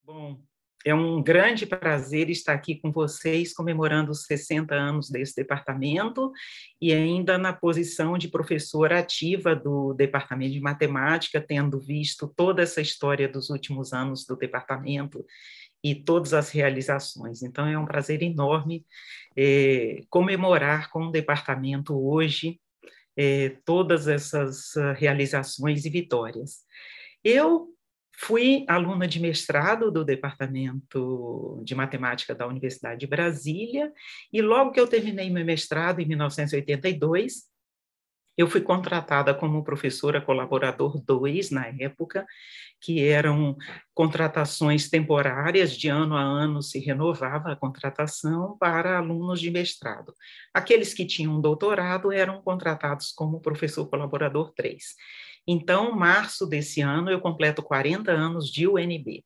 Bom, é um grande prazer estar aqui com vocês, comemorando os 60 anos desse departamento e ainda na posição de professora ativa do Departamento de Matemática, tendo visto toda essa história dos últimos anos do departamento e todas as realizações. Então, é um prazer enorme comemorar com o departamento hoje todas essas realizações e vitórias. Eu fui aluna de mestrado do Departamento de Matemática da Universidade de Brasília, e logo que eu terminei meu mestrado, em 1982, eu fui contratada como professora colaborador 2, na época, que eram contratações temporárias, de ano a ano se renovava a contratação para alunos de mestrado. Aqueles que tinham doutorado eram contratados como professor colaborador 3. Então, março desse ano, eu completo 40 anos de UNB.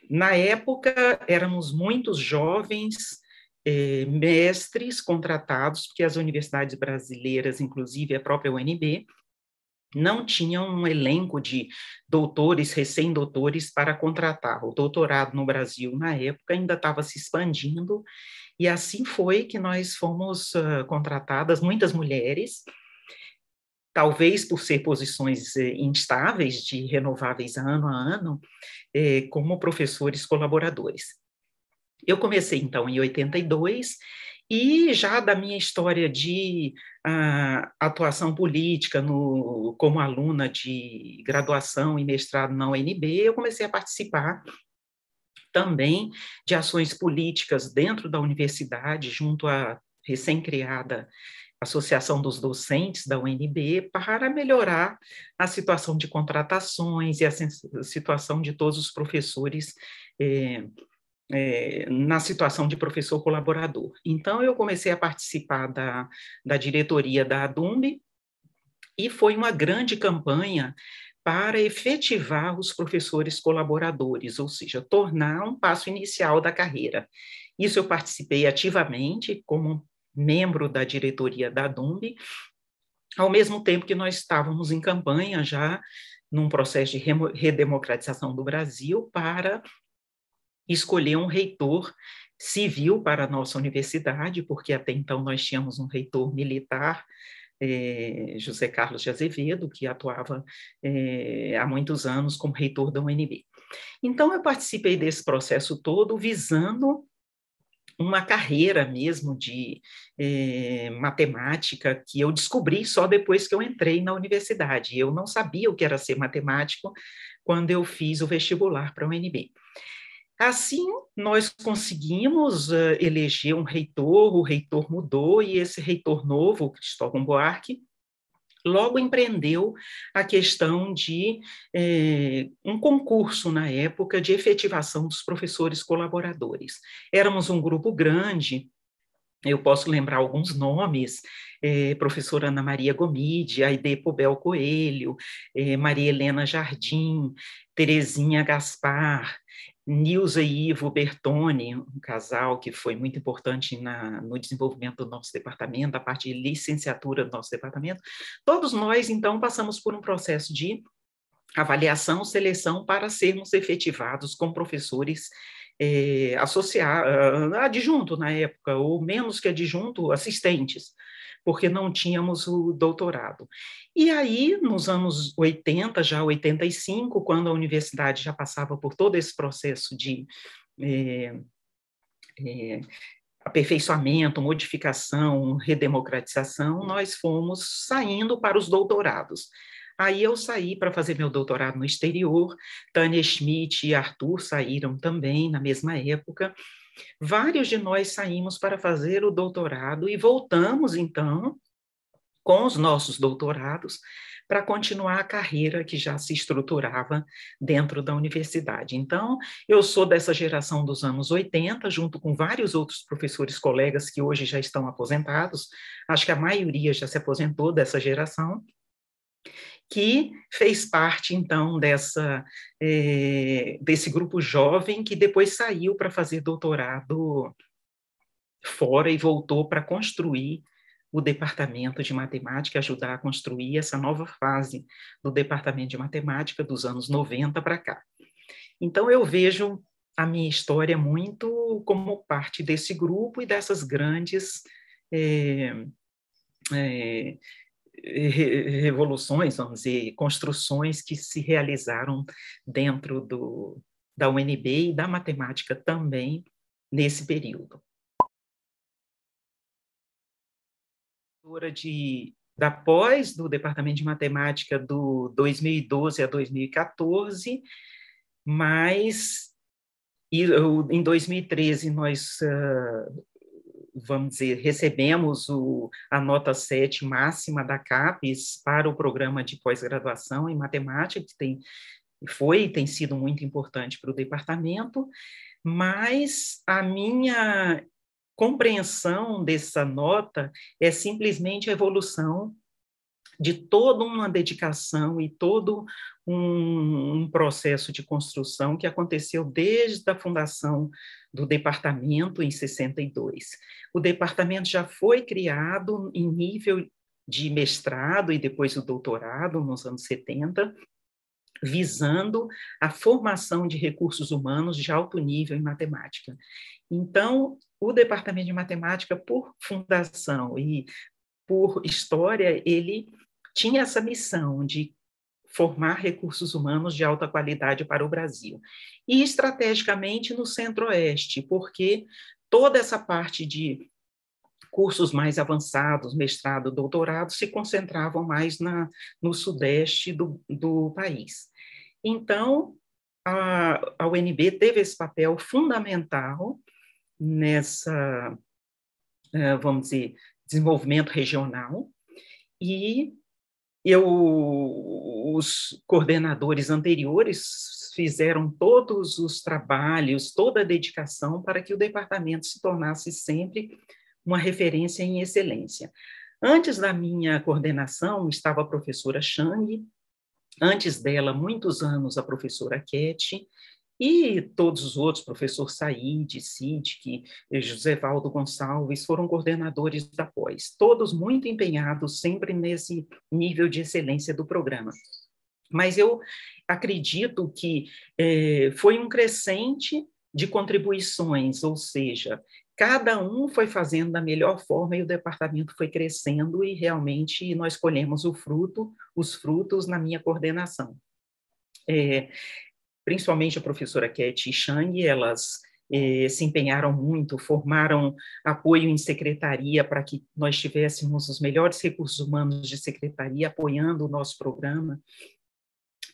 Na época, éramos muitos jovens mestres contratados, porque as universidades brasileiras, inclusive a própria UNB, não tinham um elenco de doutores, recém-doutores para contratar. O doutorado no Brasil, na época, ainda estava se expandindo, e assim foi que nós fomos contratadas, muitas mulheres, talvez por ser posições instáveis, de renováveis ano a ano, como professores colaboradores. Eu comecei, então, em 82, e já da minha história de atuação política como aluna de graduação e mestrado na UNB, eu comecei a participar também de ações políticas dentro da universidade, junto à recém-criada Associação dos Docentes da UNB, para melhorar a situação de contratações e a situação de todos os professores na situação de professor colaborador. Então, eu comecei a participar da diretoria da ADUMB, e foi uma grande campanha para efetivar os professores colaboradores, ou seja, tornar um passo inicial da carreira. Isso eu participei ativamente como membro da diretoria da ADUMB, ao mesmo tempo que nós estávamos em campanha já num processo de redemocratização do Brasil para escolher um reitor civil para a nossa universidade, porque até então nós tínhamos um reitor militar, José Carlos de Azevedo, que atuava há muitos anos como reitor da UNB. Então, eu participei desse processo todo visando uma carreira mesmo de matemática, que eu descobri só depois que eu entrei na universidade. Eu não sabia o que era ser matemático quando eu fiz o vestibular para a UNB. Assim, nós conseguimos eleger um reitor, o reitor mudou, e esse reitor novo, Cristóvão Buarque, logo empreendeu a questão de um concurso, na época, de efetivação dos professores colaboradores. Éramos um grupo grande, eu posso lembrar alguns nomes, professora Ana Maria Gomide, Aide Pobel Coelho, Maria Helena Jardim, Terezinha Gaspar, Nilza e Ivo Bertoni, um casal que foi muito importante no desenvolvimento do nosso departamento, a parte de licenciatura do nosso departamento. Todos nós, então, passamos por um processo de avaliação, seleção para sermos efetivados como professores adjunto na época, ou menos que adjunto, assistentes, porque não tínhamos o doutorado. E aí, nos anos 80, já 85, quando a universidade já passava por todo esse processo de aperfeiçoamento, modificação, redemocratização, nós fomos saindo para os doutorados. Aí eu saí para fazer meu doutorado no exterior, Tânia Schmidt e Arthur saíram também na mesma época. Vários de nós saímos para fazer o doutorado e voltamos, então, com os nossos doutorados, para continuar a carreira que já se estruturava dentro da universidade. Então, eu sou dessa geração dos anos 80, junto com vários outros professores colegas que hoje já estão aposentados, acho que a maioria já se aposentou dessa geração, que fez parte, então, desse grupo jovem que depois saiu para fazer doutorado fora e voltou para construir o departamento de matemática, ajudar a construir essa nova fase do departamento de matemática dos anos 90 para cá. Então, eu vejo a minha história muito como parte desse grupo e dessas grandes é, é, revoluções, vamos dizer, construções que se realizaram dentro da UNB e da matemática também nesse período. Da pós, do Departamento de Matemática do 2012 a 2014, mas em 2013 nós, vamos dizer, recebemos a nota 7 máxima da CAPES para o programa de pós-graduação em matemática, que tem sido muito importante para o departamento, mas a minha compreensão dessa nota é simplesmente a evolução de toda uma dedicação e todo um processo de construção que aconteceu desde a fundação do departamento em 62. O departamento já foi criado em nível de mestrado e depois o doutorado nos anos 70, visando a formação de recursos humanos de alto nível em matemática. Então, o Departamento de Matemática, por fundação e por história, ele tinha essa missão de formar recursos humanos de alta qualidade para o Brasil. E, estrategicamente, no Centro-Oeste, porque toda essa parte de cursos mais avançados, mestrado, doutorado, se concentravam mais no Sudeste do país. Então, a UNB teve esse papel fundamental nessa, vamos dizer, desenvolvimento regional, e os coordenadores anteriores fizeram todos os trabalhos, toda a dedicação para que o departamento se tornasse sempre uma referência em excelência. Antes da minha coordenação estava a professora Chang, antes dela, muitos anos, a professora Keti, e todos os outros, professor Said, Siddiq, José Valdo Gonçalves, foram coordenadores da pós, todos muito empenhados sempre nesse nível de excelência do programa. Mas eu acredito que foi um crescente de contribuições, ou seja, cada um foi fazendo da melhor forma e o departamento foi crescendo e realmente nós colhemos os frutos na minha coordenação. Principalmente a professora Keti e Chang, elas se empenharam muito, formaram apoio em secretaria para que nós tivéssemos os melhores recursos humanos de secretaria apoiando o nosso programa,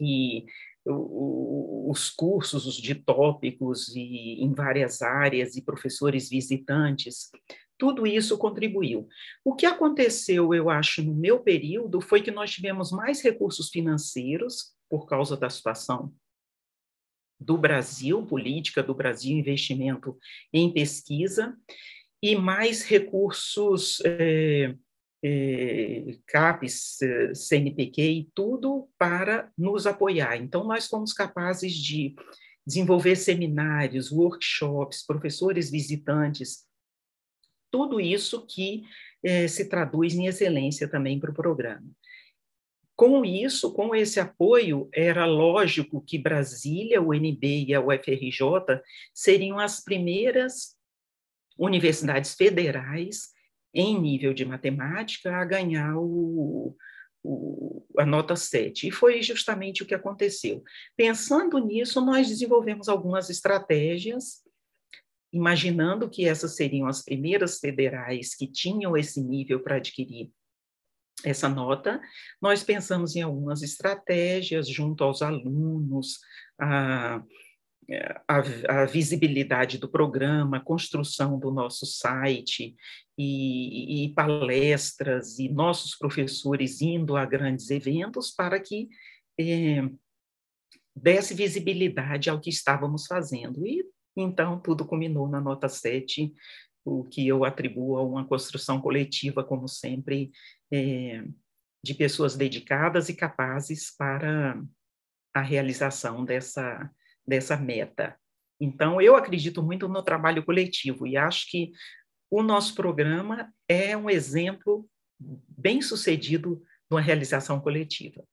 e os cursos de tópicos e em várias áreas e professores visitantes, tudo isso contribuiu. O que aconteceu, eu acho, no meu período, foi que nós tivemos mais recursos financeiros por causa da situação do Brasil, política do Brasil, investimento em pesquisa, e mais recursos CAPES, CNPq e tudo para nos apoiar. Então, nós fomos capazes de desenvolver seminários, workshops, professores visitantes, tudo isso que se traduz em excelência também para o programa. Com isso, com esse apoio, era lógico que Brasília, o UNB e a UFRJ seriam as primeiras universidades federais em nível de matemática a ganhar a nota 7. E foi justamente o que aconteceu. Pensando nisso, nós desenvolvemos algumas estratégias, imaginando que essas seriam as primeiras federais que tinham esse nível para adquirir essa nota. Nós pensamos em algumas estratégias junto aos alunos, a visibilidade do programa, a construção do nosso site e palestras, e nossos professores indo a grandes eventos para que desse visibilidade ao que estávamos fazendo. E então tudo culminou na nota 7, o que eu atribuo a uma construção coletiva, como sempre, de pessoas dedicadas e capazes para a realização dessa meta. Então, eu acredito muito no trabalho coletivo e acho que o nosso programa é um exemplo bem sucedido de uma realização coletiva.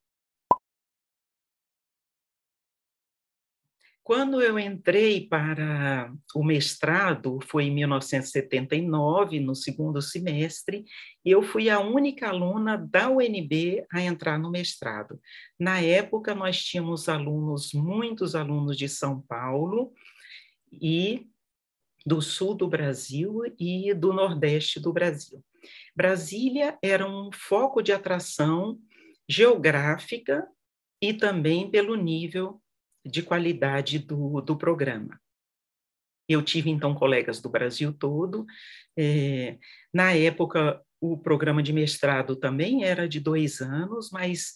Quando eu entrei para o mestrado, foi em 1979, no segundo semestre, e eu fui a única aluna da UNB a entrar no mestrado. Na época, nós tínhamos alunos, muitos alunos de São Paulo e do sul do Brasil e do nordeste do Brasil. Brasília era um foco de atração geográfica e também pelo nível de qualidade do programa. Eu tive, então, colegas do Brasil todo. Na época, o programa de mestrado também era de 2 anos, mas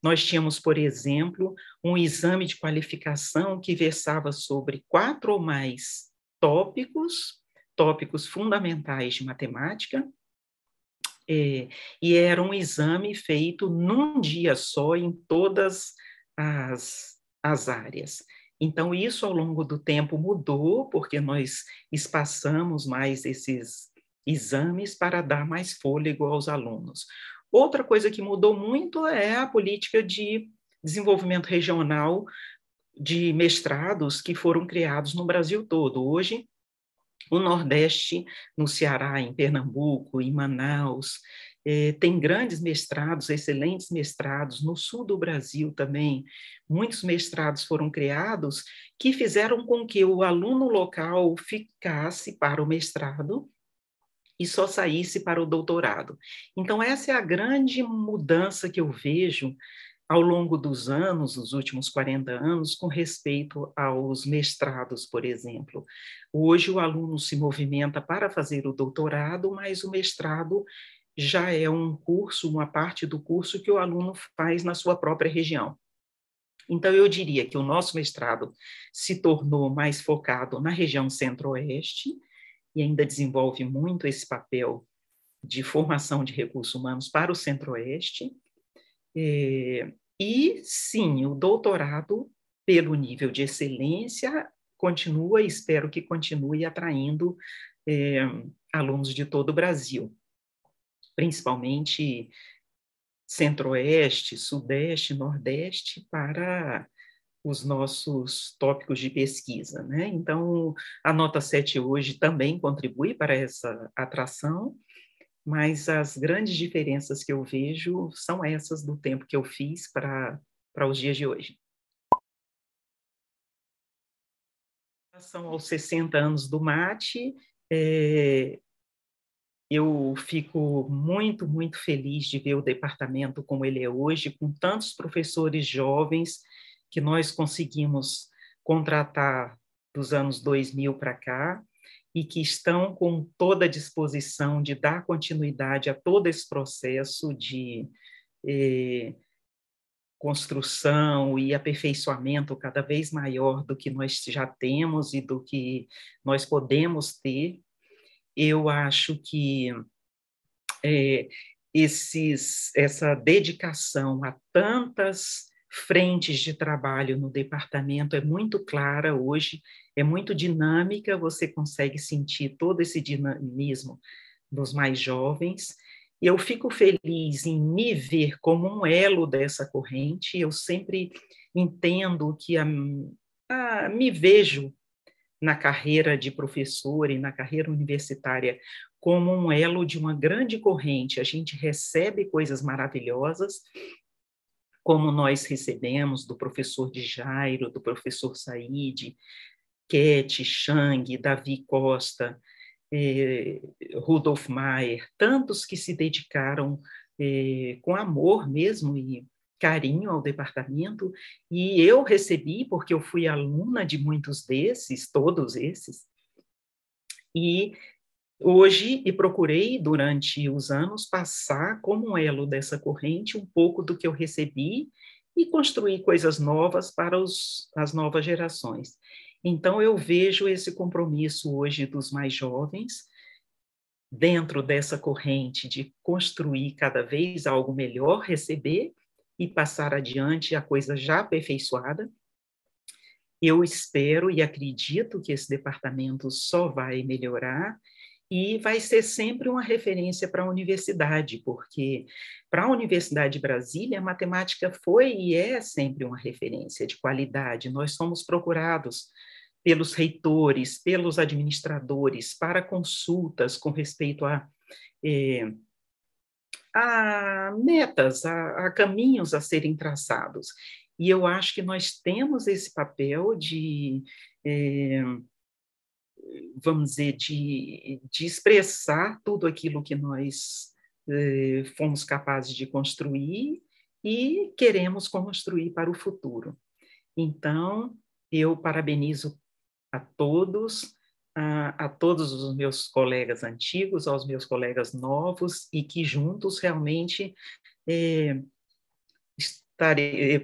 nós tínhamos, por exemplo, um exame de qualificação que versava sobre 4 ou mais tópicos fundamentais de matemática, e era um exame feito num dia só em todas as áreas. Então, isso ao longo do tempo mudou, porque nós espaçamos mais esses exames para dar mais fôlego aos alunos. Outra coisa que mudou muito é a política de desenvolvimento regional de mestrados que foram criados no Brasil todo. Hoje, o Nordeste, no Ceará, em Pernambuco, em Manaus, tem grandes mestrados, excelentes mestrados. No sul do Brasil também, muitos mestrados foram criados que fizeram com que o aluno local ficasse para o mestrado e só saísse para o doutorado. Então, essa é a grande mudança que eu vejo ao longo dos anos, os últimos 40 anos, com respeito aos mestrados, por exemplo. Hoje o aluno se movimenta para fazer o doutorado, mas o mestrado já é um curso, uma parte do curso que o aluno faz na sua própria região. Então, eu diria que o nosso mestrado se tornou mais focado na região centro-oeste e ainda desenvolve muito esse papel de formação de recursos humanos para o centro-oeste. E, sim, o doutorado, pelo nível de excelência, continua, e espero que continue atraindo alunos de todo o Brasil, principalmente centro-oeste, sudeste, nordeste, para os nossos tópicos de pesquisa, né? Então, a nota 7 hoje também contribui para essa atração, mas as grandes diferenças que eu vejo são essas do tempo que eu fiz para os dias de hoje. Em relação aos 60 anos do MAT, eu fico muito, muito feliz de ver o departamento como ele é hoje, com tantos professores jovens que nós conseguimos contratar dos anos 2000 para cá, e que estão com toda a disposição de dar continuidade a todo esse processo de construção e aperfeiçoamento cada vez maior do que nós já temos e do que nós podemos ter. Eu acho que essa dedicação a tantas frentes de trabalho no departamento é muito clara hoje, é muito dinâmica, você consegue sentir todo esse dinamismo dos mais jovens. E eu fico feliz em me ver como um elo dessa corrente, eu sempre entendo que me vejo na carreira de professor e na carreira universitária como um elo de uma grande corrente. A gente recebe coisas maravilhosas, como nós recebemos do professor de Jairo, do professor Said, Ket, Chang, Davi Costa, Rudolf Maier, tantos que se dedicaram com amor mesmo e carinho ao departamento, e eu recebi, porque eu fui aluna de muitos desses, todos esses, e hoje, e procurei, durante os anos, passar como um elo dessa corrente um pouco do que eu recebi e construir coisas novas para as novas gerações. Então, eu vejo esse compromisso hoje dos mais jovens, dentro dessa corrente de construir cada vez algo melhor, receber e passar adiante a coisa já aperfeiçoada. Eu espero e acredito que esse departamento só vai melhorar, e vai ser sempre uma referência para a universidade, porque para a Universidade de Brasília, a matemática foi e é sempre uma referência de qualidade. Nós somos procurados pelos reitores, pelos administradores, para consultas com respeito eh, a metas, a caminhos a serem traçados. E eu acho que nós temos esse papel de vamos dizer, de expressar tudo aquilo que nós fomos capazes de construir e queremos construir para o futuro. Então, eu parabenizo a todos, a todos os meus colegas antigos, aos meus colegas novos, e que juntos realmente é,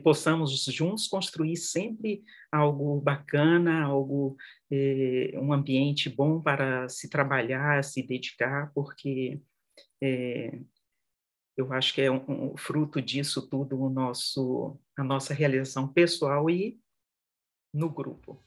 possamos juntos construir sempre algo bacana, algo, um ambiente bom para se trabalhar, se dedicar, porque eu acho que é um fruto disso tudo a nossa realização pessoal e no grupo.